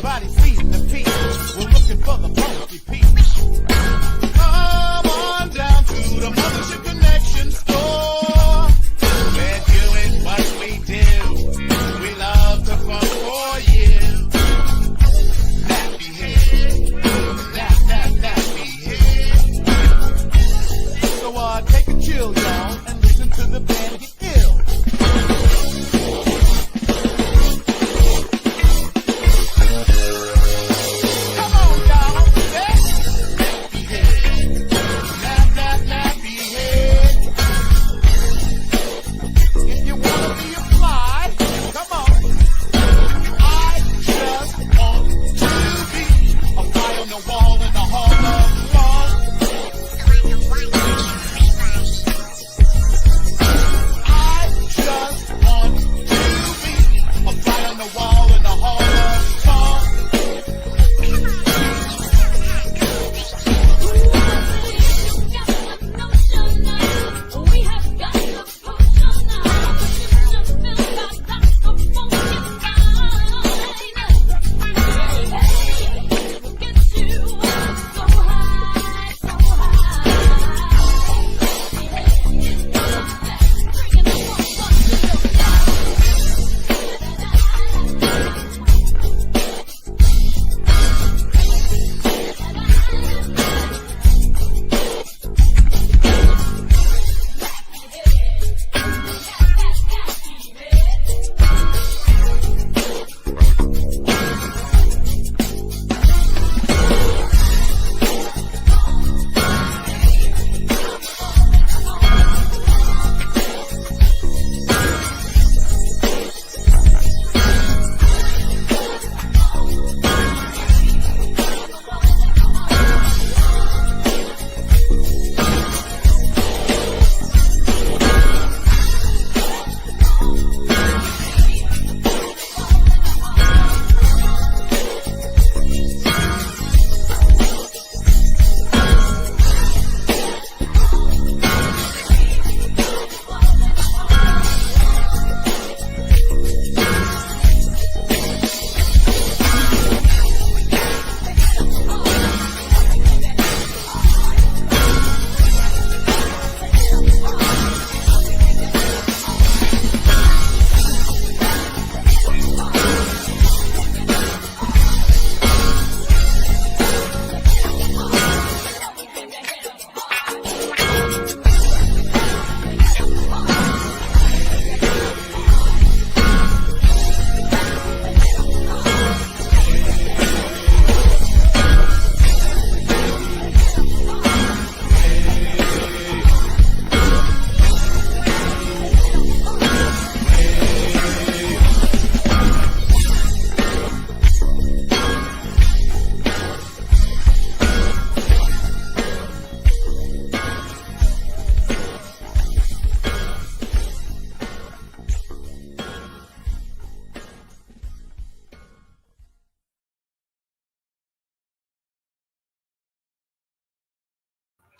Everybody sees the peace. We're looking for the funky peace. Come on down to the Mothership Connection store. We're doing what we do. We love to funk for you. Nappy head. Nappy head. So take a chill, y'all, and listen to the band get ill.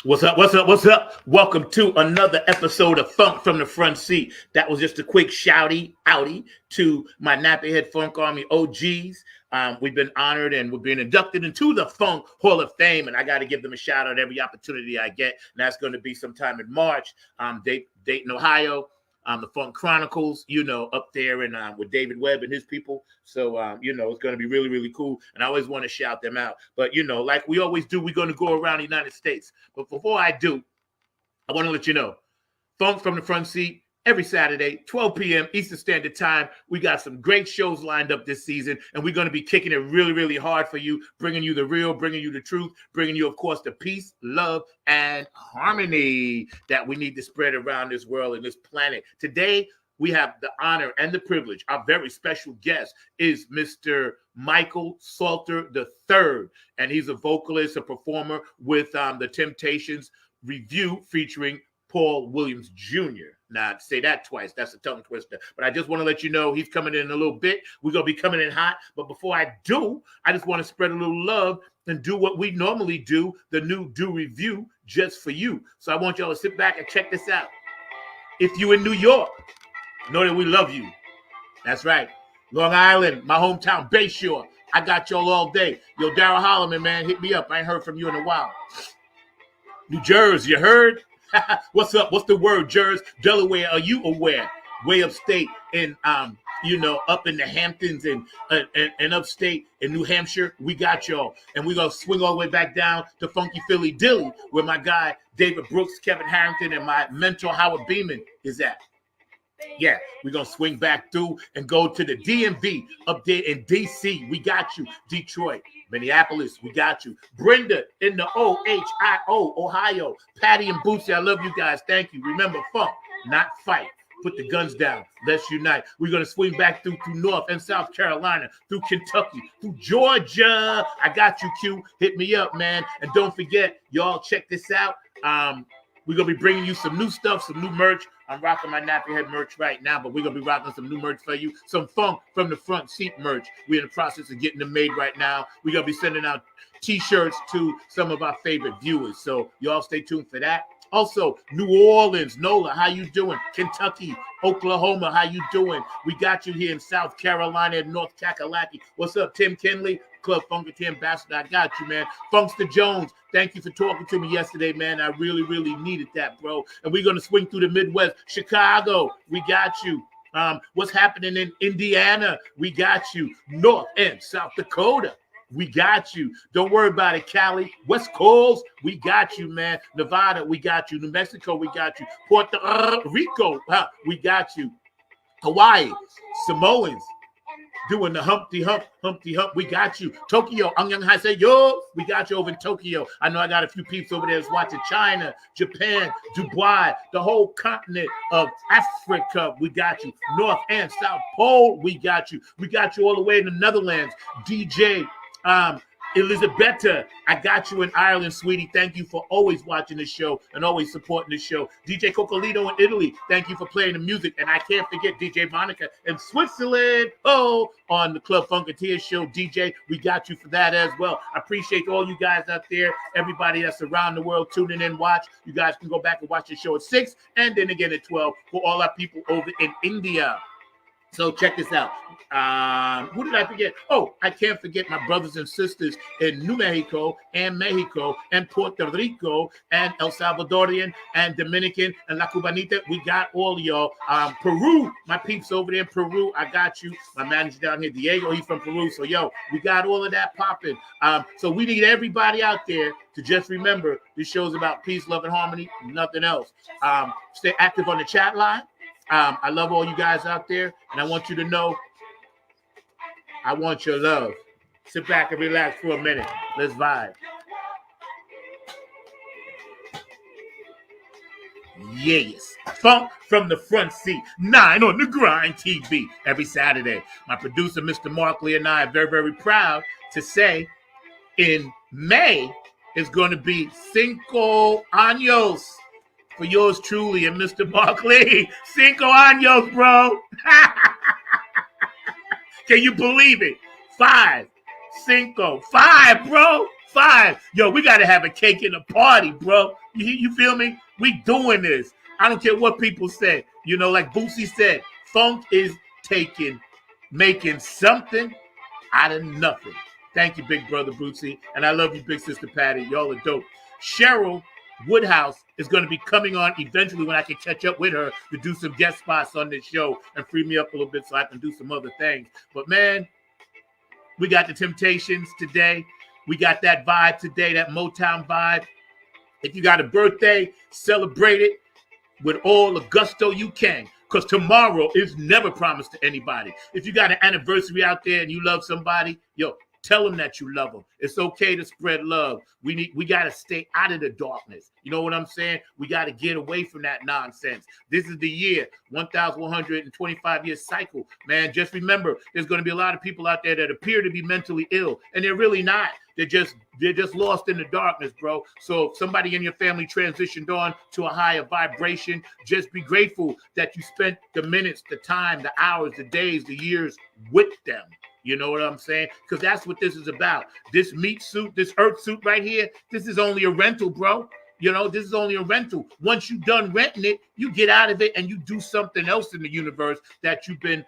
What's up? What's up? What's up? Welcome to another episode of Funk from the Front Seat. That was just a quick shouty outie to my Nappyhead Funk Army OGs. We've been honored and we're being inducted into the Funk Hall of Fame, and I got to give them a shout out every opportunity I get. And that's going to be sometime in March, Dayton, Ohio. The Funk Chronicles, up there and with David Webb and his people. So, it's going to be really, really cool. And I always want to shout them out. But, like we always do, we're going to go around the United States. But before I do, I want to let you know, Funk from the Front Seat, every Saturday, 12 p.m. Eastern Standard Time. We got some great shows lined up this season, and we're going to be kicking it really, really hard for you, bringing you the real, bringing you the truth, bringing you, of course, the peace, love, and harmony that we need to spread around this world and this planet. Today, we have the honor and the privilege. Our very special guest is Mr. Michael Salter III, and he's a vocalist, a performer with the Temptations Review featuring Paul Williams Jr. Now, say that twice. That's a tongue twister. But I just want to let you know he's coming in a little bit. We're going to be coming in hot. But before I do, I just want to spread a little love and do what we normally do, the new Do Review just for you. So I want y'all to sit back and check this out. If you're in New York, know that we love you. That's right. Long Island, my hometown, Bayshore, I got y'all all day. Yo, Daryl Holloman, man, hit me up. I ain't heard from you in a while. New Jersey, you heard? What's up? What's the word, Jersey? Delaware, are you aware? Way upstate in up in the Hamptons and upstate in New Hampshire, we got y'all. And we're gonna swing all the way back down to Funky Philly Dilly, where my guy David Brooks, Kevin Harrington, and my mentor Howard Beeman is at. Yeah, we're going to swing back through and go to the DMV up there in D.C. We got you. Detroit, Minneapolis, we got you. Brenda in the Ohio, Ohio. Patty and Bootsy, I love you guys. Thank you. Remember, funk, not fight. Put the guns down. Let's unite. We're going to swing back through North and South Carolina, through Kentucky, through Georgia. I got you, Q. Hit me up, man. And don't forget, y'all check this out. We're going to be bringing you some new stuff, some new merch. I'm rocking my Nappy Head merch right now, but we're going to be rocking some new merch for you. Some funk from the front seat merch. We're in the process of getting them made right now. We're going to be sending out T-shirts to some of our favorite viewers. So y'all stay tuned for that. Also, New Orleans, NOLA, how you doing? Kentucky, Oklahoma, how you doing? We got you here in South Carolina and North Kakalaki. What's up, Tim Kinley? Club Funkity Ambassador, I got you, man. Funkster Jones, thank you for talking to me yesterday, man. I really, really needed that, bro. And we're going to swing through the Midwest. Chicago, we got you. What's happening in Indiana? We got you. North and South Dakota, we got you. Don't worry about it, Cali. West Coast, we got you, man. Nevada, we got you. New Mexico, we got you. Puerto Rico, we got you. Hawaii, Samoans, doing the Humpty Hump. We got you. Tokyo, Annyeonghaseyo. We got you over in Tokyo. I know I got a few peeps over there that's watching. China, Japan, Dubai, the whole continent of Africa. We got you. North and South Pole, we got you. We got you all the way in the Netherlands. DJ, Elizabetta, I got you in Ireland, sweetie. Thank you for always watching the show and always supporting the show. DJ Cocolito in Italy, thank you for playing the music. And I can't forget DJ Monica in Switzerland. Oh, on the Club Funketeer show, DJ, we got you for that as well. I appreciate all you guys out there, everybody that's around the world tuning in, watch. You guys can go back and watch the show at 6 and then again at 12 for all our people over in India. So check this out. Who did I forget? Oh, I can't forget my brothers and sisters in New Mexico and Puerto Rico and El Salvadorian and Dominican and La Cubanita. We got all of y'all. Peru, my peeps over there in Peru. I got you. My manager down here, Diego, he's from Peru. So, yo, we got all of that popping. So we need everybody out there to just remember this show's about peace, love, and harmony, nothing else. Stay active on the chat line. I love all you guys out there, and I want you to know I want your love. Sit back and relax for a minute. Let's vibe. Yes. Funk from the front seat. 9 on the Grind TV every Saturday. My producer, Mr. Markley, and I are very, very proud to say in May is going to be Cinco Años. For yours truly and Mr. Barkley. Cinco años, bro. Can you believe it? 5, 5, bro. 5. Yo, we got to have a cake and a party, bro. You feel me? We doing this. I don't care what people say. You know, like Bootsy said, funk is making something out of nothing. Thank you, big brother Bootsy. And I love you, big sister Patty. Y'all are dope. Cheryl Woodhouse is going to be coming on eventually when I can catch up with her to do some guest spots on this show and free me up a little bit so I can do some other things. But, man, we got the Temptations today. We got that vibe today, that Motown vibe. If you got a birthday, celebrate it with all the gusto you can, because tomorrow is never promised to anybody. If you got an anniversary out there and you love somebody, yo, tell them that you love them. It's okay to spread love. We got to stay out of the darkness. You know what I'm saying? We got to get away from that nonsense. This is the year, 1,125 year cycle. Man, just remember, there's going to be a lot of people out there that appear to be mentally ill, and they're really not. They're just lost in the darkness, bro. So if somebody in your family transitioned on to a higher vibration, just be grateful that you spent the minutes, the time, the hours, the days, the years with them. You know what I'm saying? Because that's what this is about. This meat suit, this earth suit right here, this is only a rental, bro. You know, this is only a rental. Once you're done renting it, you get out of it and you do something else in the universe that you've been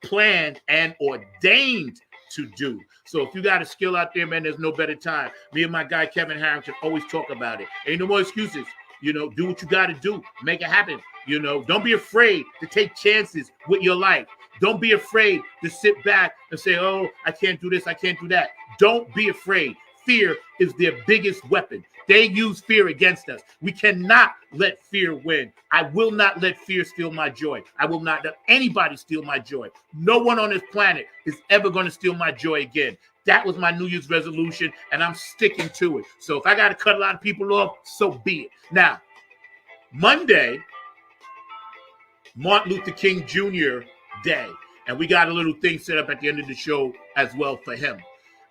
planned and ordained to do. So if you got a skill out there, man, there's no better time. Me and my guy Kevin Harrington always talk about it. Ain't no more excuses. You know, do what you got to do. Make it happen. You know, don't be afraid to take chances with your life. Don't be afraid to sit back and say, oh, I can't do this, I can't do that. Don't be afraid. Fear is their biggest weapon. They use fear against us. We cannot let fear win. I will not let fear steal my joy. I will not let anybody steal my joy. No one on this planet is ever going to steal my joy again. That was my New Year's resolution, and I'm sticking to it. So if I got to cut a lot of people off, so be it. Now, Monday, Martin Luther King Jr. Day, and we got a little thing set up at the end of the show as well for him.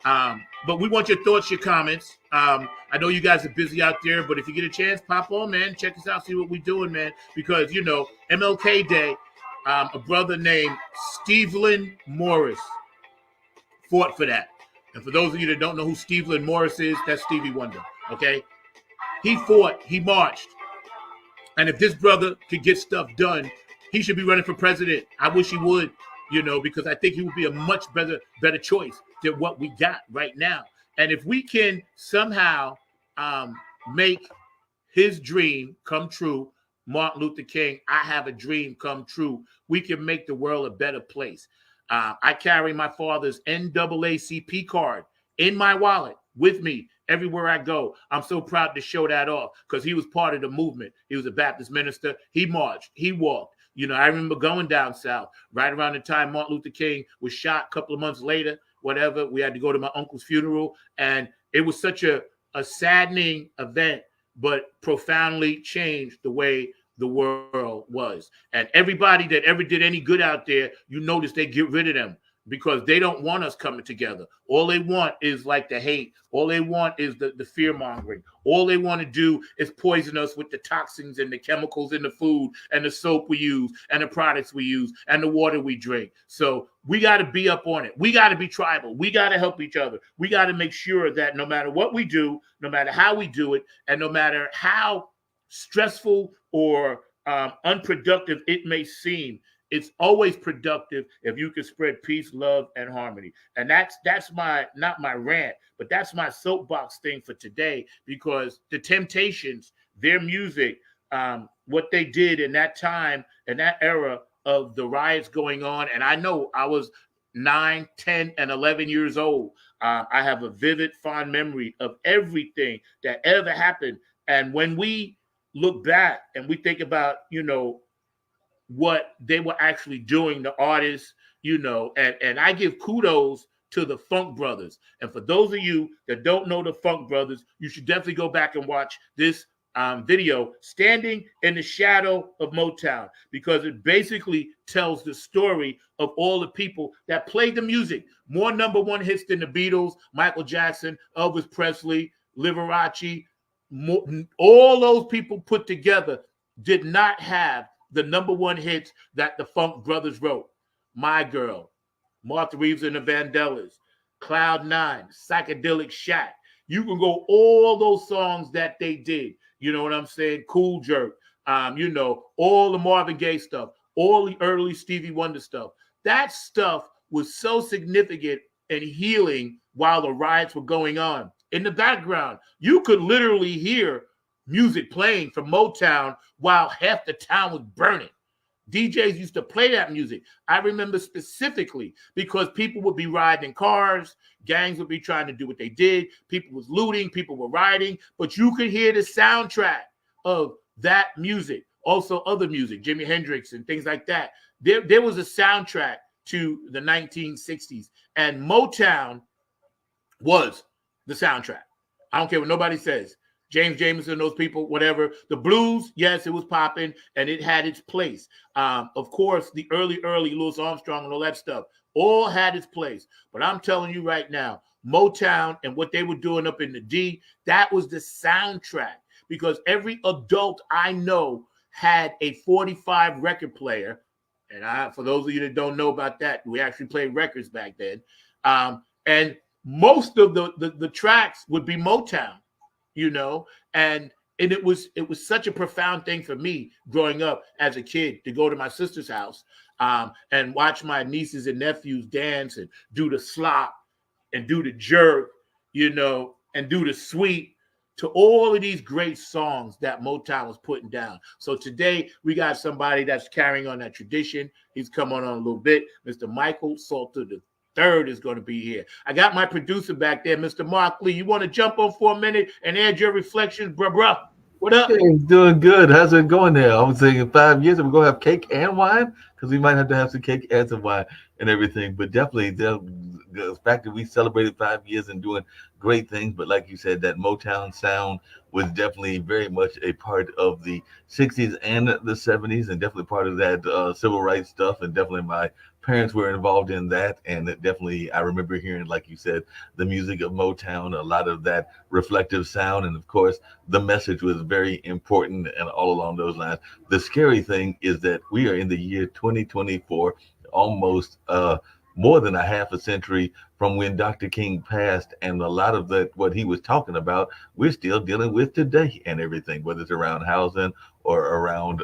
But we want your thoughts, your comments. I know you guys are busy out there, but if you get a chance, pop on, man. Check us out, see what we're doing, man. Because, you know, MLK Day, a brother named Stevland Morris fought for that. And for those of you that don't know who Stevland Morris is, that's Stevie Wonder, okay? He fought, he marched. And if this brother could get stuff done, he should be running for president. I wish he would, you know, because I think he would be a much better choice than what we got right now. And if we can somehow make his dream come true, Martin Luther King, I have a dream come true, we can make the world a better place. I carry my father's NAACP card in my wallet with me everywhere I go. I'm so proud to show that off because he was part of the movement. He was a Baptist minister. He marched. He walked. You know, I remember going down south right around the time Martin Luther King was shot a couple of months later, whatever. We had to go to my uncle's funeral. And it was such a saddening event, but profoundly changed the way the world was. And everybody that ever did any good out there, you notice they get rid of them because they don't want us coming together. All they want is like the hate. All they want is the fear mongering. All they want to do is poison us with the toxins and the chemicals in the food and the soap we use and the products we use and the water we drink. So we got to be up on it. We got to be tribal. We got to help each other. We got to make sure that no matter what we do, no matter how we do it, and no matter how stressful or unproductive it may seem, it's always productive if you can spread peace, love, and harmony. And that's my, not my rant, but that's my soapbox thing for today, because the Temptations, their music, what they did in that time, in that era of the riots going on, and I know I was 9, 10, and 11 years old. I have a vivid, fond memory of everything that ever happened. And when we look back and we think about, you know, what they were actually doing, the artists, you know, and I give kudos to the Funk Brothers. And for those of you that don't know the Funk Brothers, you should definitely go back and watch this video, Standing in the Shadow of Motown, because it basically tells the story of all the people that played the music. More number one hits than the Beatles, Michael Jackson, Elvis Presley, Liberace. All those people put together did not have the number one hits that the Funk Brothers wrote. My Girl, Martha Reeves and the Vandellas, Cloud 9, Psychedelic Shack. You can go all those songs that they did. You know what I'm saying? Cool Jerk. You know, all the Marvin Gaye stuff, all the early Stevie Wonder stuff. That stuff was so significant and healing while the riots were going on. In the background, you could literally hear music playing from Motown while half the town was burning. DJs used to play that music. I remember specifically because people would be riding in cars, gangs would be trying to do what they did, people was looting, people were rioting, but you could hear the soundtrack of that music. Also other music, Jimi Hendrix and things like that. There was a soundtrack to the 1960s, and Motown was the soundtrack. I don't care what nobody says. James Jamerson, those people, whatever. The blues, yes, it was popping, and it had its place. Of course, the early Louis Armstrong and all that stuff all had its place. But I'm telling you right now, Motown and what they were doing up in the D, that was the soundtrack. Because every adult I know had a 45 record player. And for those of you that don't know about that, we actually played records back then. And most of the tracks would be Motown. You know, and it was such a profound thing for me growing up as a kid to go to my sister's house and watch my nieces and nephews dance and do the slop and do the jerk, and do the sweet, to all of these great songs that Motown was putting down. So today we got somebody that's carrying on that tradition. He's coming on a little bit. Mr. Michael Salter III is going to be here. I got my producer back there, Mr. Mark Lee. You want to jump on for a minute and add your reflections, bruh? What up? Hey, doing good. How's it going there? I was saying in 5 years, we're going to have cake and wine because we might have to have some cake and some wine and everything. But definitely the fact that we celebrated 5 years and doing great things. But like you said, that Motown sound was definitely very much a part of the 60s and the 70s, and definitely part of that civil rights stuff. And definitely my parents were involved in that. And definitely I remember hearing, like you said, the music of Motown, a lot of that reflective sound. And of course, the message was very important and all along those lines. The scary thing is that we are in the year 2024, almost more than a half a century from when Dr. King passed, and a lot of that, what he was talking about, we're still dealing with today and everything, whether it's around housing or around,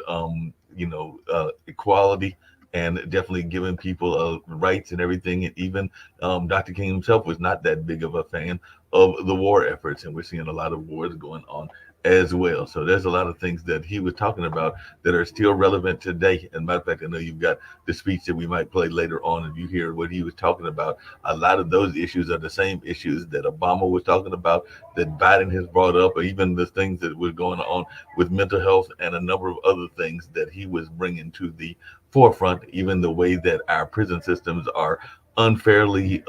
equality, and definitely giving people rights and everything. And even Dr. King himself was not that big of a fan of the war efforts, and we're seeing a lot of wars going on as well. So there's a lot of things that he was talking about that are still relevant today. And matter of fact, I know you've got the speech that we might play later on, and you hear what he was talking about. A lot of those issues are the same issues that Obama was talking about, that Biden has brought up, or even the things that were going on with mental health and a number of other things that he was bringing to the forefront. Even the way that our prison systems are unfairly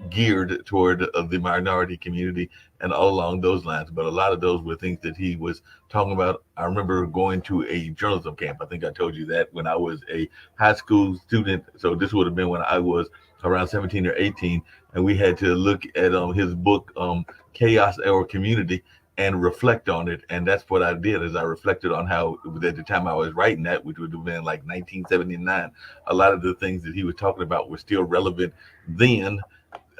geared toward the minority community and all along those lines. But a lot of those were things that he was talking about. I remember going to a journalism camp. I think I told you that when I was a high school student. So this would have been when I was around 17 or 18. And we had to look at his book, Chaos or Community, and reflect on it. And that's what I did, is I reflected on how at the time I was writing that, which would have been like 1979, a lot of the things that he was talking about were still relevant then,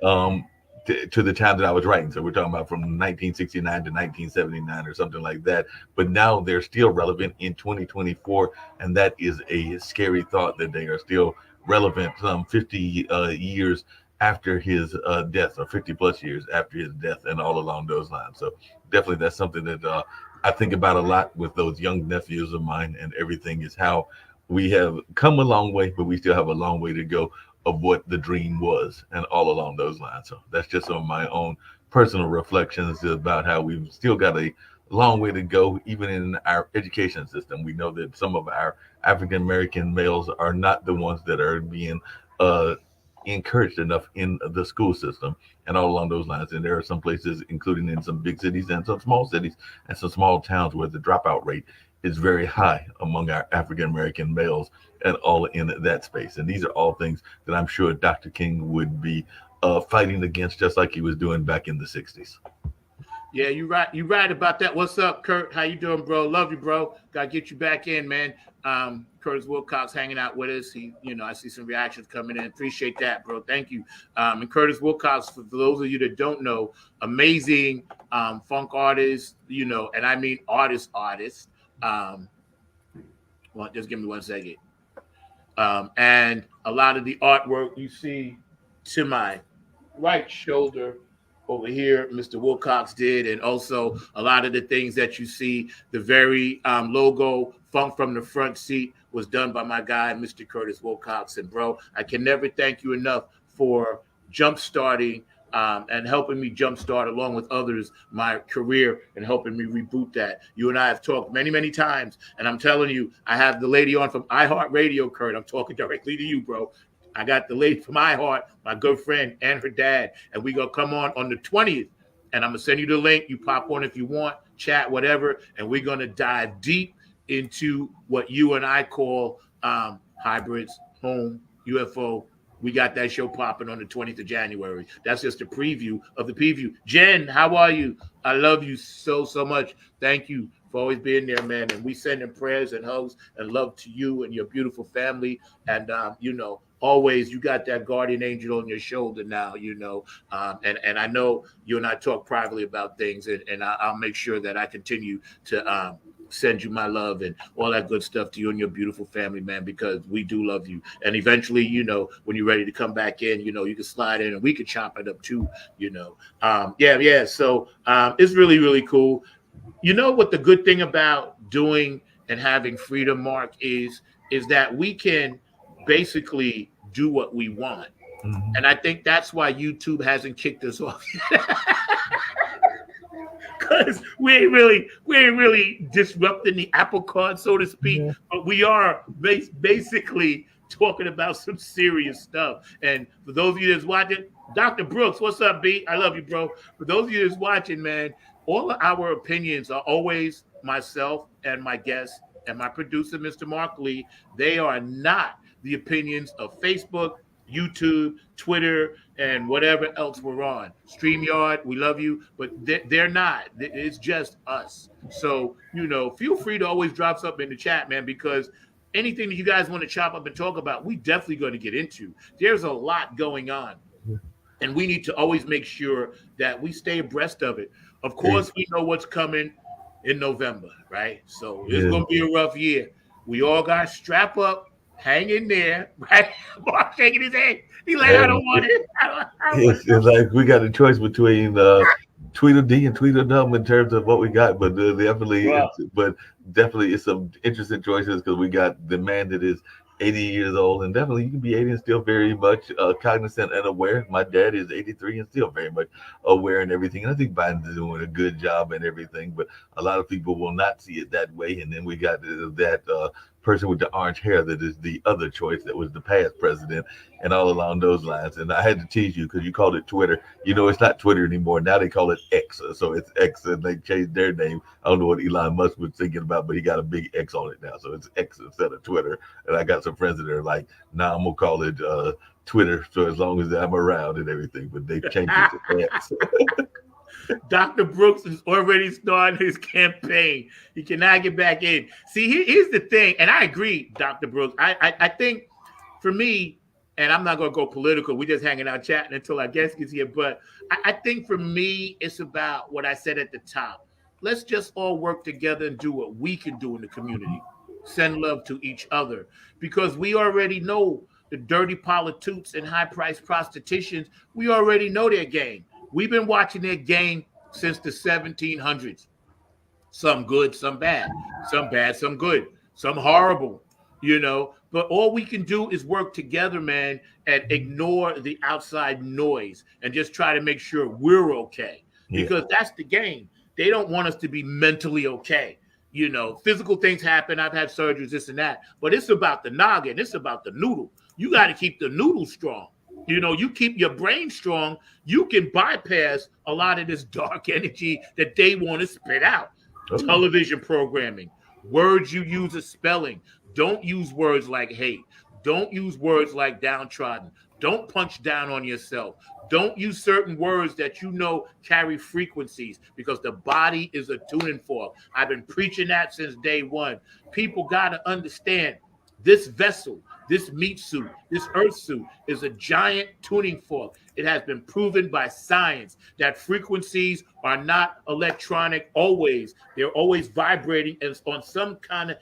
to the time that I was writing. So we're talking about from 1969 to 1979 or something like that. But now they're still relevant in 2024. And that is a scary thought, that they are still relevant some 50 years after his death, or 50 plus years after his death, and all along those lines. So definitely that's something that I think about a lot with those young nephews of mine, and everything is how we have come a long way, but we still have a long way to go of what the dream was, and all along those lines. So that's just some of my own personal reflections about how we've still got a long way to go, even in our education system. We know that some of our African American males are not the ones that are being encouraged enough in the school system, and all along those lines. And there are some places, including in some big cities and some small cities and some small towns, where the dropout rate is very high among our African American males, and all in that space. And these are all things that I'm sure Dr. King would be fighting against, just like he was doing back in the 60s. Yeah, you're right. You're right about that. What's up, Kurt? How you doing, bro? Love you, bro. Gotta get you back in, man. Curtis Wilcox hanging out with us. He, I see some reactions coming in. Appreciate that, bro. Thank you. And Curtis Wilcox, for those of you that don't know, amazing funk artist, and I mean artist. Well, just give me 1 second. And a lot of the artwork you see to my right shoulder over here, Mr. Wilcox did, and also a lot of the things that you see, the very logo, Funk from the Front Seat, was done by my guy, Mr. Curtis Wilcox. And bro, I can never thank you enough for jump-starting and helping me jumpstart, along with others, my career, and helping me reboot that. You and I have talked many, many times, and I'm telling you, I have the lady on from iHeartRadio, Kurt. I'm talking directly to you, bro. I got the lady from iHeart, my good friend, and her dad, and we gonna come on the 20th, and I'm gonna send you the link. You pop on if you want, chat, whatever, and we're gonna dive deep into what you and I call hybrids, home, UFO. We got that show popping on the 20th of January. That's just a preview of the preview. Jen, how are you? I love you so, so much. Thank you for always being there, man. And we send in prayers and hugs and love to you and your beautiful family. And, always you got that guardian angel on your shoulder now, and I know you and I talk privately about things, and I'll make sure that I continue to send you my love and all that good stuff to you and your beautiful family, man, because we do love you. And eventually, when you're ready to come back in, you can slide in and we can chop it up too, Yeah. So it's really, really cool. You know what the good thing about doing and having freedom, Mark, is that we can basically do what we want. Mhm. And I think that's why YouTube hasn't kicked us off. Because we ain't really disrupting the apple cart, so to speak. Yeah. But we are basically talking about some serious stuff. And for those of you that's watching, Dr. Brooks, what's up, B? I love you, bro. For those of you that's watching, man, all of our opinions are always myself and my guest and my producer, Mr. Mark Lee. They are not the opinions of Facebook, YouTube, Twitter, and whatever else we're on. StreamYard, we love you, but they're not. It's just us. So, feel free to always drop something in the chat, man, because anything that you guys want to chop up and talk about, we definitely going to get into. There's a lot going on, and we need to always make sure that we stay abreast of it. Of course, we know what's coming in November, right? So it's going to be a rough year. We all got to strap up, hang in there, right? Mark shaking his head. He's like, I don't want it. It's like we got a choice between Tweedledee and Tweedledum in terms of what we got, but definitely it's some interesting choices because we got the man that is 80 years old, and definitely you can be 80 and still very much cognizant and aware. My dad is 83 and still very much aware and everything. And I think Biden's doing a good job and everything, but a lot of people will not see it that way. And then we got that person with the orange hair that is the other choice that was the past president and all along those lines. And I had to tease you because you called it Twitter. It's not Twitter anymore. Now they call it X. So it's X, and they changed their name. I don't know what Elon Musk was thinking about, but he got a big X on it now. So it's X instead of Twitter. And I got some friends that are like, nah, I'm going to call it Twitter. So as long as I'm around and everything, but they've changed it to X. Dr. Brooks is already starting his campaign. He cannot get back in. See, here's the thing, and I agree, Dr. Brooks. I think for me, and I'm not going to go political. We're just hanging out chatting until our guest gets here. But I think for me, it's about what I said at the top. Let's just all work together and do what we can do in the community. Send love to each other. Because we already know the dirty politics and high-priced prostitutions. We already know their game. We've been watching their game since the 1700s. Some good, some bad. Some bad, some good. Some horrible, But all we can do is work together, man, and ignore the outside noise and just try to make sure we're okay. Because that's the game. They don't want us to be mentally okay. Physical things happen. I've had surgeries, this and that. But it's about the noggin. It's about the noodle. You got to keep the noodle strong. You keep your brain strong, you can bypass a lot of this dark energy that they want to spit out. Okay. Television programming, words you use as spelling. Don't use words like hate. Don't use words like downtrodden. Don't punch down on yourself. Don't use certain words that carry frequencies because the body is a tuning fork. I've been preaching that since day one. People got to understand this vessel, this meat suit, this earth suit is a giant tuning fork. It has been proven by science that frequencies are not electronic always. They're always vibrating on some kind of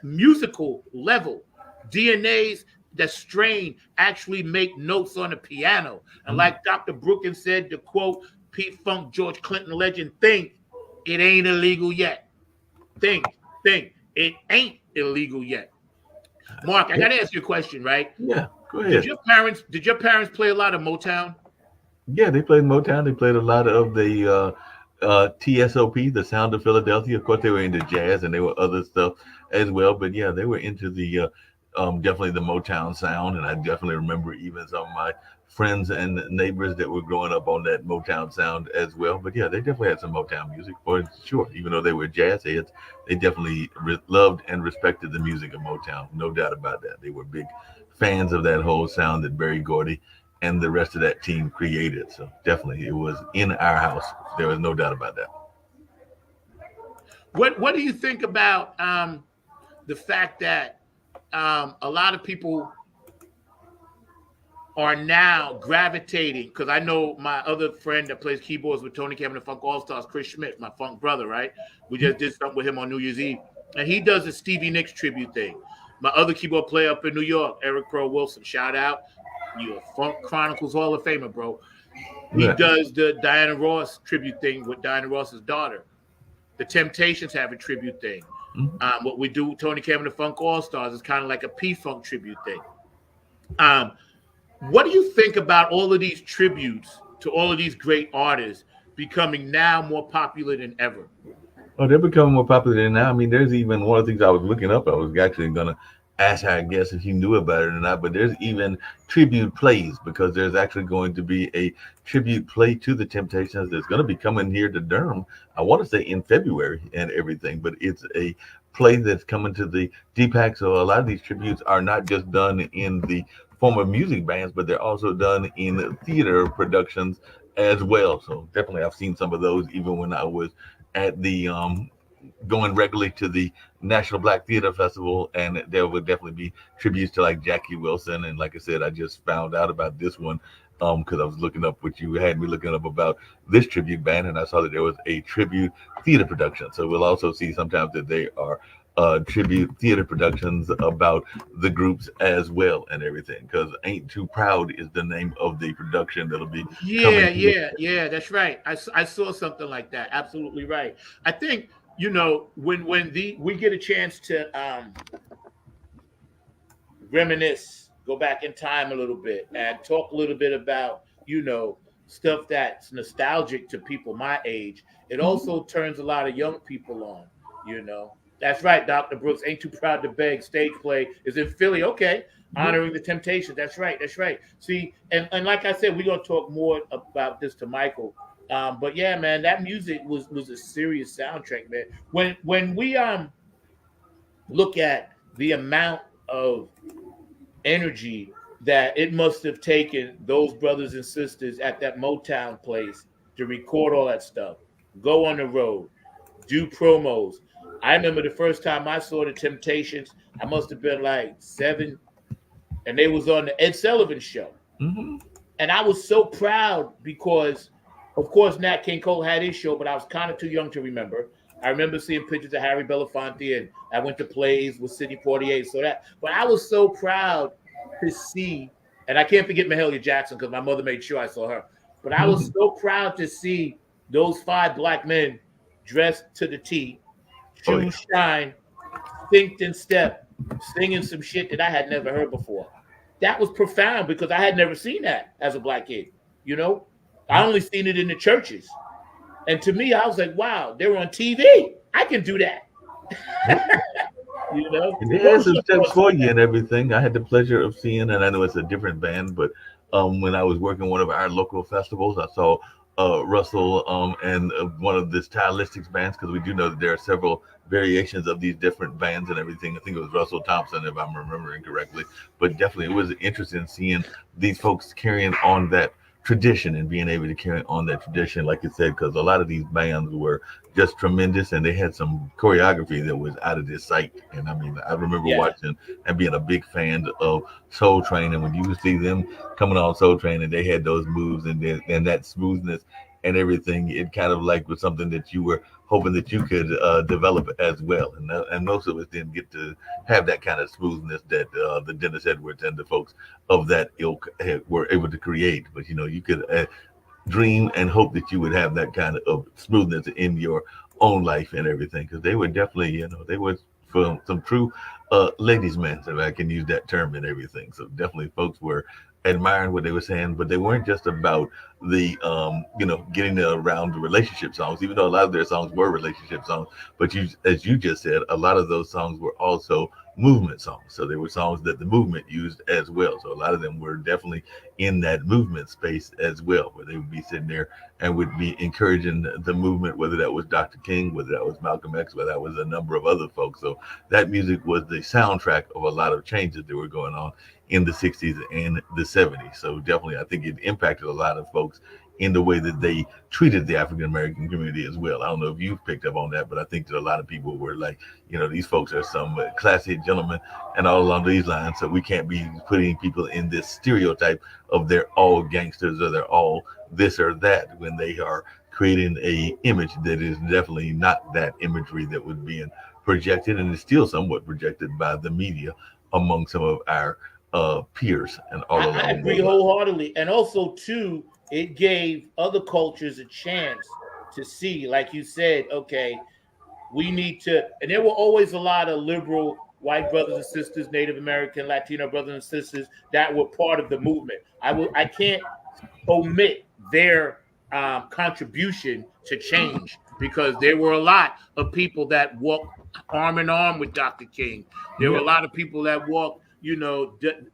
musical level. DNAs that strain actually make notes on a piano. And like Dr. Brookins said, to quote Pete Funk, George Clinton legend, think it ain't illegal yet. Think it ain't illegal yet. Mark, I got to ask you a question, right? Yeah, go ahead. Did your parents play a lot of Motown? Yeah, they played Motown. They played a lot of the TSOP, the Sound of Philadelphia. Of course, they were into jazz and there were other stuff as well. But yeah, they were into the definitely the Motown sound. And I definitely remember even some of my friends and neighbors that were growing up on that Motown sound as well. But yeah, they definitely had some Motown music for sure. Even though they were jazz heads, they definitely loved and respected the music of Motown. No doubt about that. They were big fans of that whole sound that Berry Gordy and the rest of that team created. So definitely it was in our house. There was no doubt about that. What do you think about the fact that a lot of people are now gravitating, because I know my other friend that plays keyboards with Tony Campbell and the Funk All Stars, Chris Schmidt, my funk brother, right? We just did something with him on New Year's Eve, and he does the Stevie Nicks tribute thing. My other keyboard player up in New York, Eric Crow Wilson, shout out, you're a Funk Chronicles Hall of Famer, bro. He does the Diana Ross tribute thing with Diana Ross's daughter. The Temptations have a tribute thing. What we do with Tony Campbell and the Funk All Stars is kind of like a P-Funk tribute thing. What do you think about all of these tributes to all of these great artists becoming now more popular than ever? Oh, they're becoming more popular than now. I mean, there's even one of the things I was looking up. I was actually going to ask her, I guess, if he knew about it or not. But there's even tribute plays, because there's actually going to be a tribute play to the Temptations that's going to be coming here to Durham. I want to say in February and everything, but it's a play that's coming to the DPAC. So a lot of these tributes are not just done in the form of music bands, but they're also done in theater productions as well. So definitely I've seen some of those even when I was at the going regularly to the National Black Theater Festival, and there would definitely be tributes to like Jackie Wilson. And like I said, I just found out about this one because I was looking up what you had me looking up about this tribute band, and I saw that there was a tribute theater production. So we'll also see sometimes that they are tribute theater productions about the groups as well and everything, because Ain't Too Proud is the name of the production that'll be Yeah, that's right. I saw something like that. Absolutely right. I think, you know, when we get a chance to reminisce, go back in time a little bit and talk a little bit about, you know, stuff that's nostalgic to people my age, it also turns a lot of young people on, you know. That's right, Dr. Brooks. Ain't Too Proud to Beg stage play is in Philly. Okay. Honoring the Temptations. That's right. See, and like I said, we're going to talk more about this to Michael. But yeah, man, that music was a serious soundtrack, man. When we look at the amount of energy that it must have taken those brothers and sisters at that Motown place to record all that stuff, go on the road, do promos. I remember the first time I saw the Temptations, I must have been like 7, and they was on the Ed Sullivan Show. Mm-hmm. And I was so proud because, of course, Nat King Cole had his show, but I was kind of too young to remember. I remember seeing pictures of Harry Belafonte, and I went to plays with Sidney Poitier. But I was so proud to see, and I can't forget Mahalia Jackson because my mother made sure I saw her. But I was so proud to see those 5 black men dressed to the T, shoes shine, synced in step, singing some shit that I had never heard before. That was profound because I had never seen that as a black kid. You know, I only seen it in the churches. And to me, I was like, wow, they're on TV. I can do that. You know? And they had some steps for you and everything. I had the pleasure of seeing, and I know it's a different band, but when I was working one of our local festivals, I saw Russell and one of the stylistics bands, because we do know that there are several variations of these different bands and everything. I think it was Russell Thompson, if I'm remembering correctly. But definitely it was interesting seeing these folks carrying on that tradition and being able to carry on that tradition, like you said, because a lot of these bands were just tremendous, and they had some choreography that was out of this sight. And I mean, I remember watching and being a big fan of Soul Train, and when you would see them coming on Soul Train and they had those moves and that smoothness and everything, it kind of like was something that you were hoping that you could develop as well. And most of us didn't get to have that kind of smoothness that the Dennis Edwards and the folks of that ilk were able to create. But, you know, you could dream and hope that you would have that kind of smoothness in your own life and everything, because they were definitely, you know, they were some true ladies' men, if I can use that term and everything. So definitely folks were admiring what they were saying, but they weren't just about the you know, getting around the relationship songs, even though a lot of their songs were relationship songs. But as you just said, a lot of those songs were also movement songs. So they were songs that the movement used as well. So a lot of them were definitely in that movement space as well, where they would be sitting there and would be encouraging the movement, whether that was Dr. King, whether that was Malcolm X, whether that was a number of other folks. So that music was the soundtrack of a lot of changes that were going on in the 60s and the 70s. So definitely, I think it impacted a lot of folks in the way that they treated the African American community as well. I don't know if you've picked up on that, but I think that a lot of people were like, these folks are some classy gentlemen and all along these lines. So we can't be putting people in this stereotype of they're all gangsters or they're all this or that, when they are creating a image that is definitely not that imagery that was being projected, and is still somewhat projected by the media among some of our peers and all along. I agree wholeheartedly. And also, too, it gave other cultures a chance to see, like you said, okay, we need to, and there were always a lot of liberal white brothers and sisters, Native American, Latino brothers and sisters that were part of the movement. I can't omit their contribution to change, because there were a lot of people that walked arm in arm with Dr. King. There were a lot of people that walked,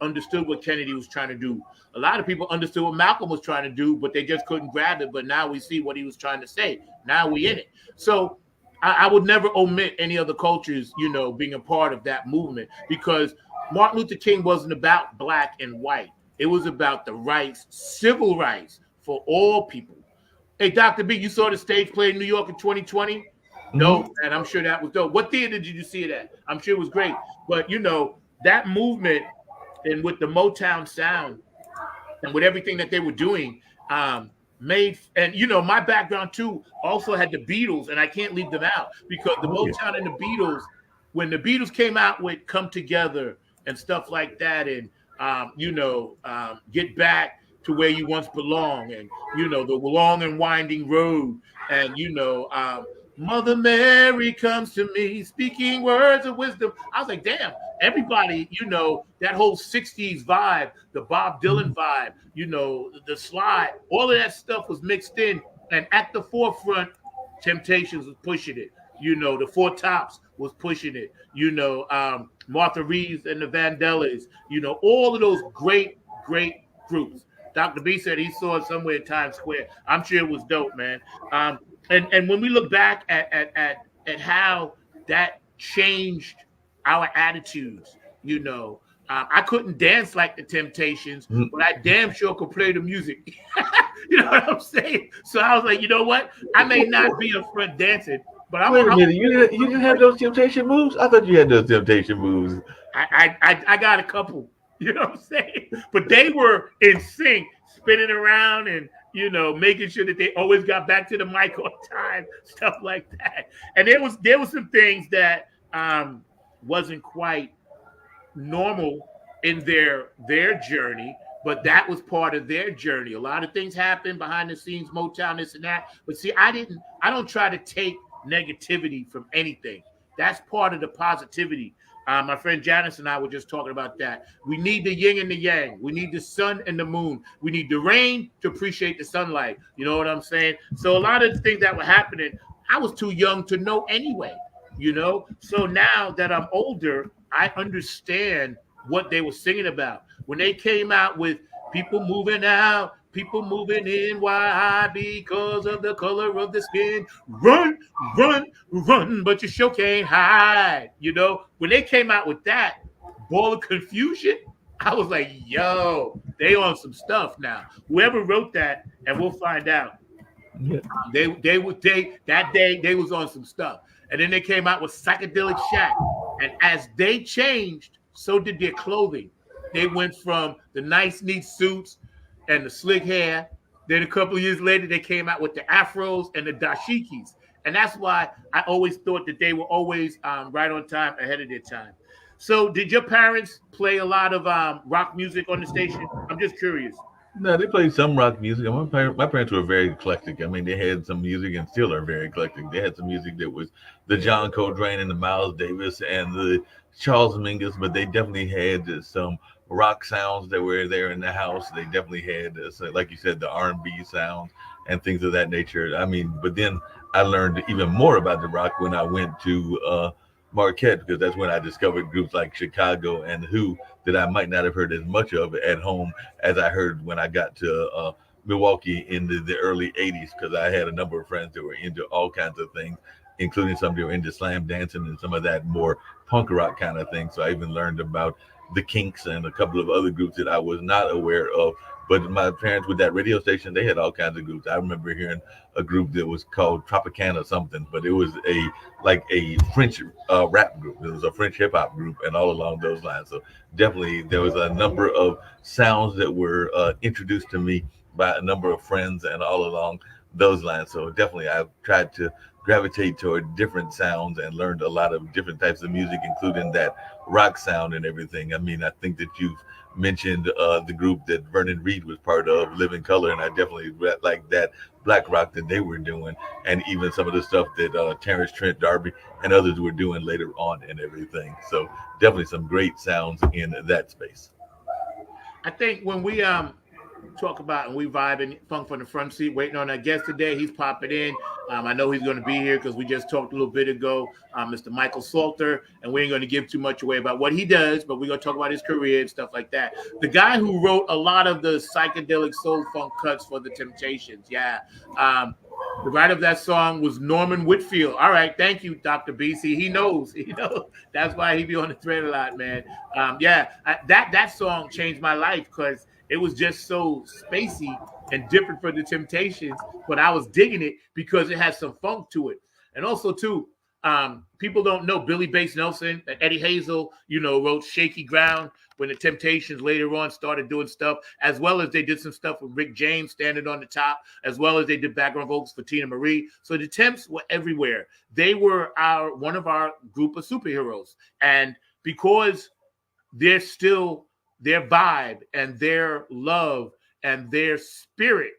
understood what Kennedy was trying to do. A lot of people understood what Malcolm was trying to do, but they just couldn't grab it. But now we see what he was trying to say. Now we in it. So I would never omit any other cultures, being a part of that movement, because Martin Luther King wasn't about black and white. It was about the rights, civil rights for all people. Hey, Dr. B, you saw the stage play in New York in 2020? No, and I'm sure that was dope. What theater did you see it at? I'm sure it was great. But, that movement, and with the Motown sound and with everything that they were doing, made, and my background too also had the Beatles, and I can't leave them out, because the Motown and the Beatles, when the Beatles came out with Come Together and stuff like that, and Get Back to Where You Once Belong, and the Long and Winding Road, and Mother Mary comes to me speaking words of wisdom. I was like, damn, everybody, that whole 60s vibe, the Bob Dylan vibe, the slide, all of that stuff was mixed in. And at the forefront, Temptations was pushing it. The Four Tops was pushing it. Martha Reeves and the Vandellas, all of those great, great groups. Dr. B said he saw it somewhere in Times Square. I'm sure it was dope, man. And when we look back at how that changed our attitudes, I couldn't dance like the Temptations, but I damn sure could play the music. You know what I'm saying? So I was like, you know what? I may not be up front dancing, but I'm. Wait a minute, you didn't have those Temptation moves? I thought you had those Temptation moves. I got a couple. You know what I'm saying? But they were in sync, spinning around and making sure that they always got back to the mic on time, stuff like that. And there was some things that wasn't quite normal in their journey, but that was part of their journey. A lot of things happened behind the scenes, Motown, this and that. But see, I don't try to take negativity from anything. That's part of the positivity. My friend Janice and I were just talking about that. We need the yin and the yang. We need the sun and the moon. We need the rain to appreciate the sunlight. You know what I'm saying? So a lot of the things that were happening, I was too young to know anyway, So now that I'm older, I understand what they were singing about. When they came out with people moving out, people moving in, why? Because of the color of the skin. Run, run, run, but you sure can't hide. When they came out with that Ball of Confusion, I was like, yo, they on some stuff now. Whoever wrote that, and we'll find out. They was on some stuff. And then they came out with Psychedelic Shack. And as they changed, so did their clothing. They went from the nice, neat suits and the slick hair. Then a couple of years later, they came out with the afros and the dashikis. And that's why I always thought that they were always right on time, ahead of their time. So did your parents play a lot of rock music on the station? I'm just curious. No, they played some rock music. My parents were very eclectic. I mean, they had some music and still are very eclectic. They had some music that was the John Coltrane and the Miles Davis and the Charles Mingus, but they definitely had some rock sounds that were there in the house. They definitely had, like you said, the R&B sounds and things of that nature. I mean, but then I learned even more about the rock when I went to Marquette, because that's when I discovered groups like Chicago and Who that I might not have heard as much of at home as I heard when I got to Milwaukee in the early 80s, because I had a number of friends that were into all kinds of things, including some that were into slam dancing and some of that more punk rock kind of thing. So I even learned about the Kinks and a couple of other groups that I was not aware of But my parents with that radio station, they had all kinds of groups. I remember hearing a group that was called Tropicana something, but it was a French rap group. It was a French hip hop group, and all along those lines. So definitely there was a number of sounds that were introduced to me by a number of friends, and all along those lines. So definitely I've tried to gravitate toward different sounds and learned a lot of different types of music, including that rock sound and everything. I mean, I think that you've mentioned the group that Vernon Reid was part of, Living Color, and I definitely like that black rock that they were doing, and even some of the stuff that Terrence Trent D'Arby and others were doing later on and everything. So definitely some great sounds in that space. I think when we talk about and we vibe and funk from the front seat, waiting on our guest today, he's popping in. I know he's going to be here because we just talked a little bit ago, Mr. Michael Salter, and we ain't going to give too much away about what he does, but we're going to talk about his career and stuff like that. The guy who wrote a lot of the psychedelic soul funk cuts for the Temptations, the writer of that song was Norman Whitfield. All right, thank you, Dr. BC. He knows. That's why he be on the thread a lot, man. That song changed my life because it was just so spacey and different for the Temptations, but I was digging it because it had some funk to it. And also, too, people don't know Billy Bass Nelson and Eddie Hazel, wrote Shaky Ground when the Temptations later on started doing stuff, as well as they did some stuff with Rick James standing on the top, as well as they did background vocals for Tina Marie. So the Temps were everywhere. They were one of our group of superheroes. And because they're still their vibe and their love and their spirit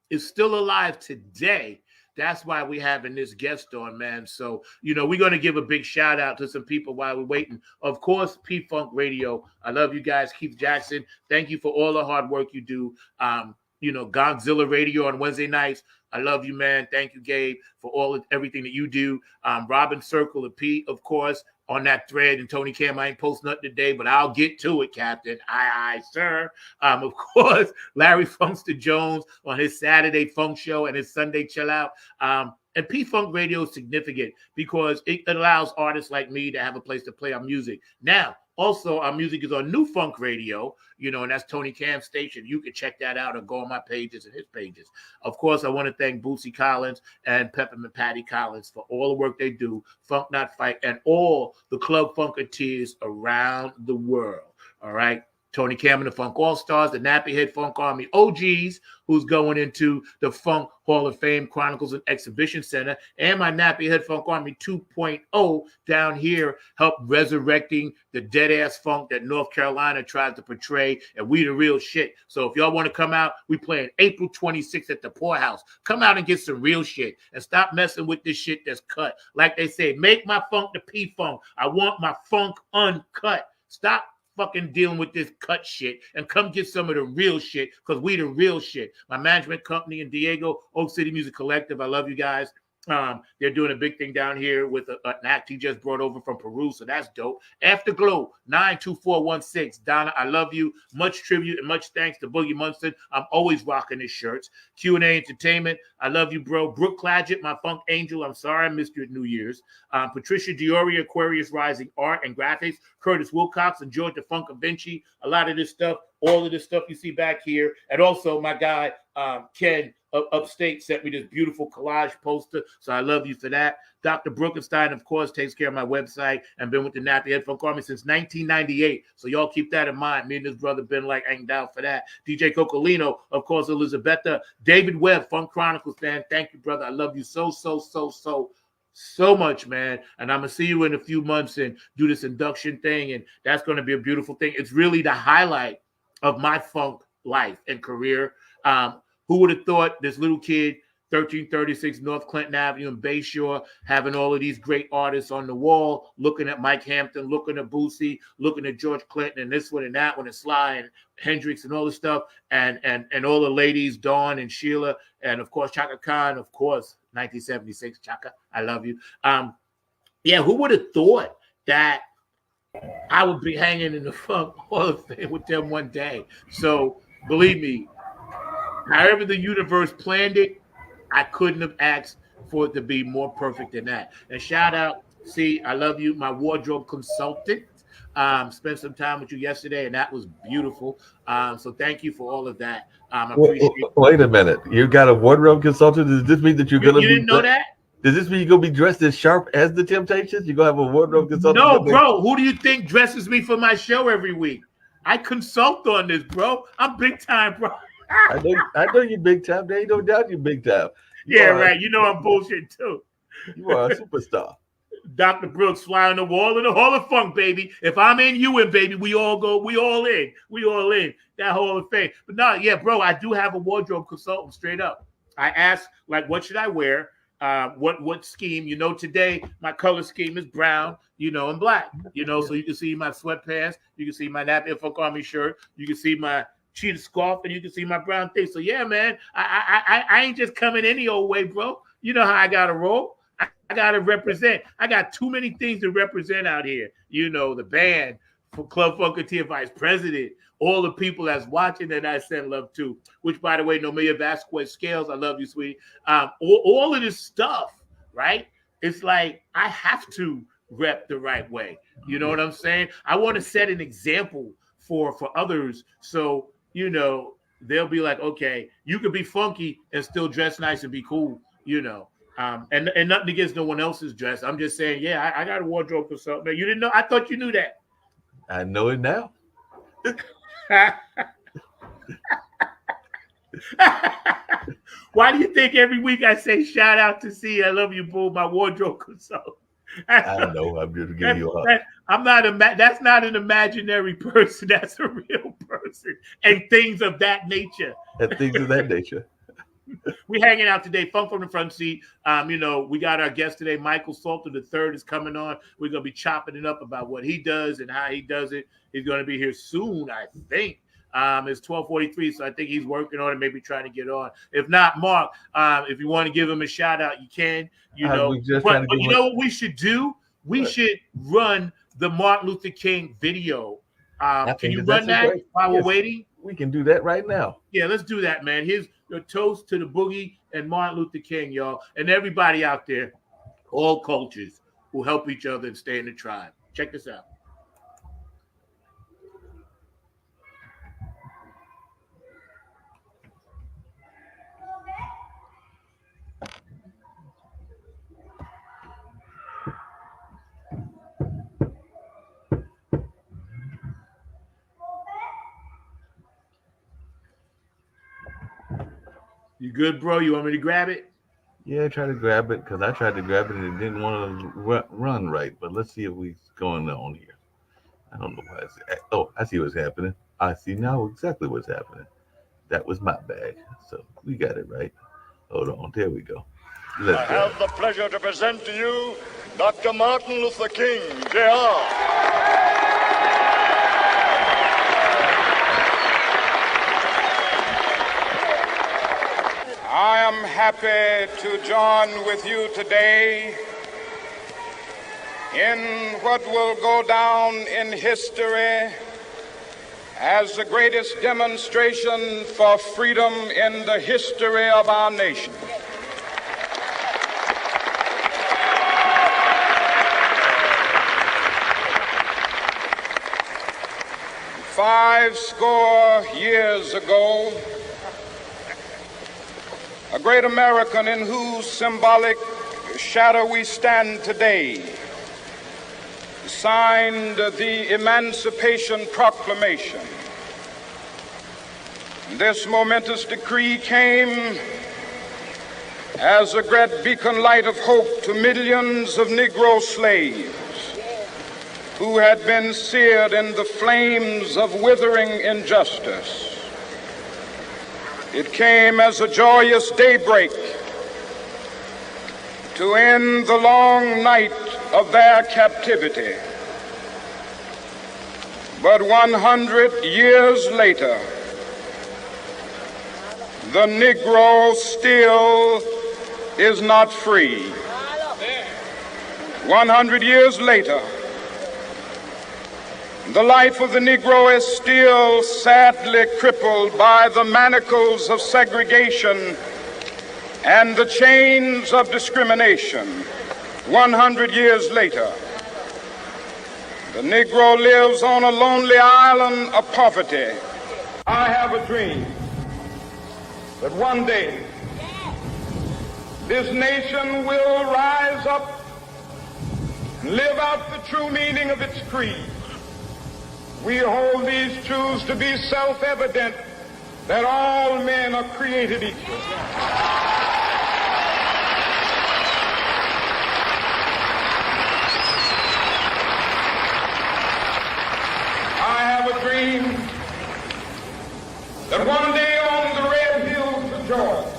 is still alive today. That's why we're having this guest on, man. So, we're going to give a big shout out to some people while we're waiting. Of course, P-Funk Radio. I love you guys. Keith Jackson, thank you for all the hard work you do. Godzilla Radio on Wednesday nights. I love you, man. Thank you, Gabe, for everything that you do. Robin Circle of Pete, of course, on that thread. And Tony Cam, I ain't post nothing today, but I'll get to it, Captain. Aye, sir. Of course, Larry Funkster Jones on his Saturday Funk Show and his Sunday Chill Out. And P-Funk Radio is significant because it allows artists like me to have a place to play our music. Now, also, our music is on New Funk Radio, and that's Tony Cam's station. You can check that out or go on my pages and his pages. Of course, I want to thank Bootsy Collins and Peppermint Patty Collins for all the work they do, Funk Not Fight, and all the Club Funketeers around the world. All right. Tony Cam and the Funk All-Stars, the Nappy Head Funk Army OGs, who's going into the Funk Hall of Fame Chronicles and Exhibition Center, and my Nappy Head Funk Army 2.0 down here, help resurrecting the dead-ass funk that North Carolina tries to portray, and we the real shit. So if y'all want to come out, we playing April 26th at the Poorhouse. Come out and get some real shit, and stop messing with this shit that's cut. Like they say, make my funk the P-Funk. I want my funk uncut. Stop fucking dealing with this cut shit and come get some of the real shit because we the real shit. My management company in Diego, Oak City Music Collective, I love you guys. They're doing a big thing down here with an act he just brought over from Peru, so that's dope. Afterglow 92416. Donna, I love you. Much tribute and much thanks to Boogie Munson. I'm always rocking his shirts. Q&A Entertainment, I love you, bro. Brooke Clagett, my funk angel. I'm sorry I missed you at New Year's. Patricia Diori, Aquarius Rising Art and Graphics. Curtis Wilcox and George DeFunca Vinci. A lot of this stuff, all of this stuff you see back here. And also my guy, Ken, Upstate sent me this beautiful collage poster, so I love you for that. Dr. Brookenstein, of course, takes care of my website and been with the Nappy Head Funk Army since 1998. So y'all keep that in mind. Me and his brother been hanging out for that. DJ Cocolino, of course, Elizabetta. David Webb, Funk Chronicles fan. Thank you, brother. I love you so much, man. And I'm going to see you in a few months and do this induction thing, and that's going to be a beautiful thing. It's really the highlight of my funk life and career. Who would have thought this little kid, 1336 North Clinton Avenue in Bayshore, having all of these great artists on the wall, looking at Mike Hampton, looking at Boosie, looking at George Clinton and this one and that one and Sly and Hendrix and all this stuff, and all the ladies, Dawn and Sheila, and of course Chaka Khan, of course, 1976, Chaka, I love you. Who would have thought that I would be hanging in the Funk Hall of Fame with them one day? So believe me, however the universe planned it, I couldn't have asked for it to be more perfect than that. And shout out, I love you, my wardrobe consultant, Spent some time with you yesterday, and that was beautiful. So thank you for all of that. I appreciate it. Wait a minute. You got a wardrobe consultant? Does this mean that you're going to You didn't know that? Does this mean you're going to be dressed as sharp as the Temptations? You're going to have a wardrobe consultant? No, bro. Who do you think dresses me for my show every week? I consult on this, bro. I'm big time, bro. I know you're big time. There ain't no doubt you're big time. Right. You know I'm bullshit too. You are a superstar. Dr. Brooks fly on the wall in the Hall of Funk, baby. If I'm in, you in, baby. We all go. We all in. We all in that Hall of Fame. But no, yeah, bro. I do have a wardrobe consultant. Straight up. I ask, like, what should I wear? What scheme? You know, today my color scheme is brown, you know, and black. You know, so you can see my sweatpants. You can see my Nappy Head Funk Army shirt. You can see my cheetah scarf, and you can see my brown thing. So yeah, man, I ain't just coming any old way, bro. You know how I gotta roll. I gotta represent. I got too many things to represent out here. You know, the band, for Club Funketeer Vice President, all the people that's watching that I send love to. Which, by the way, Nomelia Vasquez Scales, I love you, sweetie. All of this stuff, right? It's like I have to rep the right way. You know what I'm saying? I want to set an example for others. So, you know, they'll be like, okay, you could be funky and still dress nice and be cool, you know. And nothing against no one else's dress. I'm just saying, yeah, I got a wardrobe consultant. Man, you didn't know? I thought you knew that. I know it now. Why do you think every week I say shout out to C? I love you, boo, my wardrobe consultant? I know. I'm just giving you a hug. That's not an imaginary person. That's a real person, and things of that nature. We hanging out today, Funk from the Front Seat. You know, we got our guest today, Michael Salter III is coming on. We're gonna be chopping it up about what he does and how he does it. He's gonna be here soon, I think. It's 12:43, so I think he's working on it, maybe trying to get on. If not, Mark, if you want to give him a shout out, you can. You know, but you know what we should do? We should run the Martin Luther King video. Can you run that while we're waiting? We can do that right now. Yeah, let's do that, man. Here's your toast to the Boogie and Martin Luther King, y'all, and everybody out there, all cultures who help each other and stay in the tribe. Check this out. You good, bro? You want me to grab it? Yeah, try to grab it, because I tried to grab it and it didn't want to run right. But let's see if what's going on here. I don't know why it's... Oh, I see what's happening. I see now exactly what's happening. That was my bag. So we got it right. Hold on. There we go. I have the pleasure to present to you Dr. Martin Luther King, Jr. I am happy to join with you today in what will go down in history as the greatest demonstration for freedom in the history of our nation. Five score years ago, a great American in whose symbolic shadow we stand today signed the Emancipation Proclamation. This momentous decree came as a great beacon light of hope to millions of Negro slaves who had been seared in the flames of withering injustice. It came as a joyous daybreak to end the long night of their captivity. But 100 years later, the Negro still is not free. 100 years later, the life of the Negro is still sadly crippled by the manacles of segregation and the chains of discrimination. 100 years later, The Negro lives on a lonely island of poverty. I have a dream that one day this nation will rise up and live out the true meaning of its creed. We hold these truths to be self-evident, that all men are created equal. I have a dream that one day on the red hills of Georgia,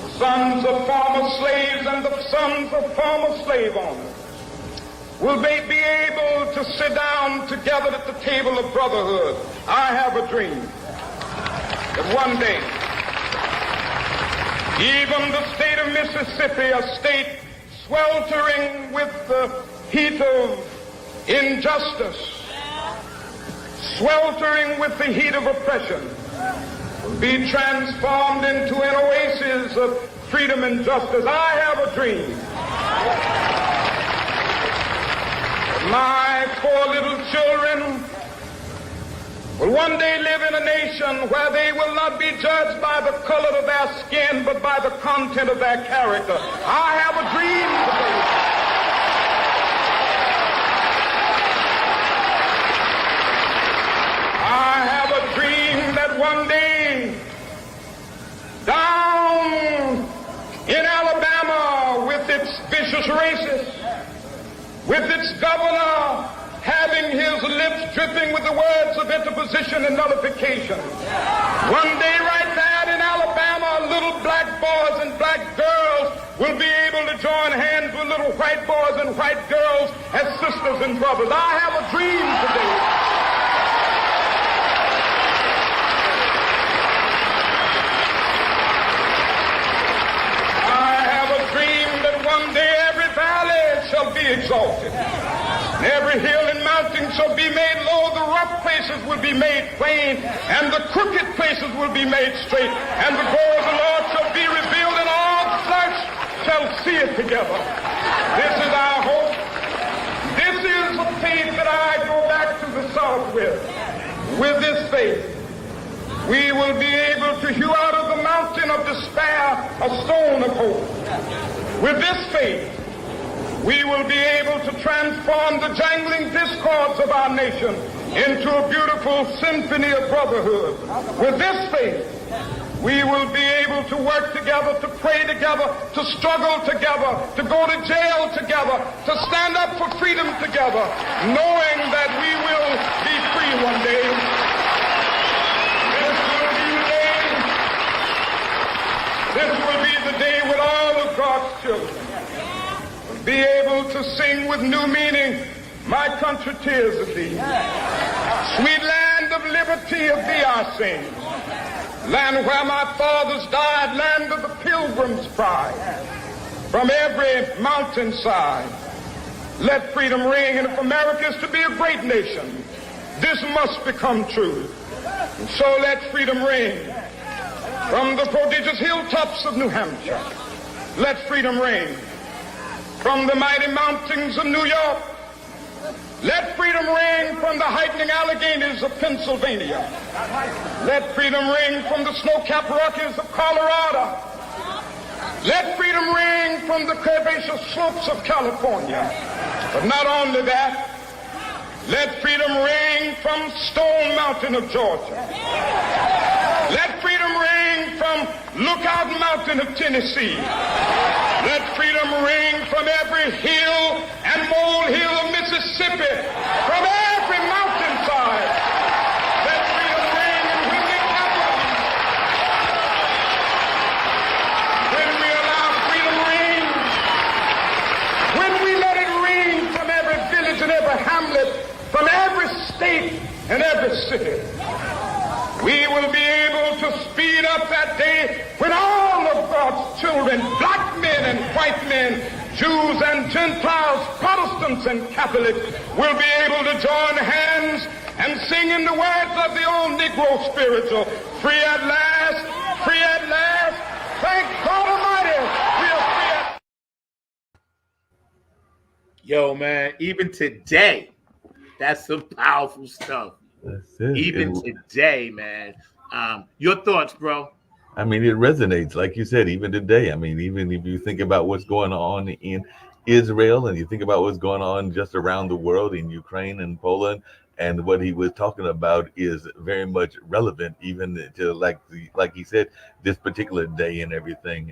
the sons of former slaves and the sons of former slave owners will they be able to sit down together at the table of brotherhood. I have a dream that one day, even the state of Mississippi, a state sweltering with the heat of injustice, sweltering with the heat of oppression, will be transformed into an oasis of freedom and justice. I have a dream. My poor little children will one day live in a nation where they will not be judged by the color of their skin, but by the content of their character. I have a dream today. I have a dream that one day, down in Alabama, with its vicious racists, with its governor having his lips dripping with the words of interposition and nullification, one day right there in Alabama, little black boys and black girls will be able to join hands with little white boys and white girls as sisters and brothers. I have a dream today. One day every valley shall be exalted, and every hill and mountain shall be made low. The rough places will be made plain, and the crooked places will be made straight, and the glory of the Lord shall be revealed, and all flesh shall see it together. This is our hope. This is the faith that I go back to the South with. With this faith, we will be able to hew out of the mountain of despair a stone of hope. With this faith, we will be able to transform the jangling discords of our nation into a beautiful symphony of brotherhood. With this faith, we will be able to work together, to pray together, to struggle together, to go to jail together, to stand up for freedom together, knowing that we will be free one day. This will be the day when all of God's children will be able to sing with new meaning, my country, tears of thee. Sweet land of liberty, of thee I sing. Land where my fathers died, land of the pilgrim's pride. From every mountainside, let freedom ring. And if America is to be a great nation, this must become true. And so let freedom ring. From the prodigious hilltops of New Hampshire, let freedom ring. From the mighty mountains of New York, let freedom ring. From the heightening Alleghenies of Pennsylvania, let freedom ring. From the snow-capped Rockies of Colorado, let freedom ring. From the curvaceous slopes of California. But not only that, let freedom ring from Stone Mountain of Georgia. Let freedom ring from Lookout Mountain of Tennessee. Let freedom ring from every hill and molehill of Mississippi, from every mountainside. Let freedom ring, and when we happen, when we allow freedom ring, when we let it ring from every village and every hamlet, from every state and every city, we will be able to speed up that day when all of God's children, black men and white men, Jews and Gentiles, Protestants and Catholics, will be able to join hands and sing in the words of the old Negro spiritual, free at last, free at last, thank God Almighty, we are free at Yo, man, even today, that's some powerful stuff. That's it. Even today, man. Your thoughts, bro? I mean, it resonates, like you said, even today. I mean, even if you think about what's going on in Israel and you think about what's going on just around the world in Ukraine and Poland, and what he was talking about is very much relevant, even to like he said, this particular day and everything.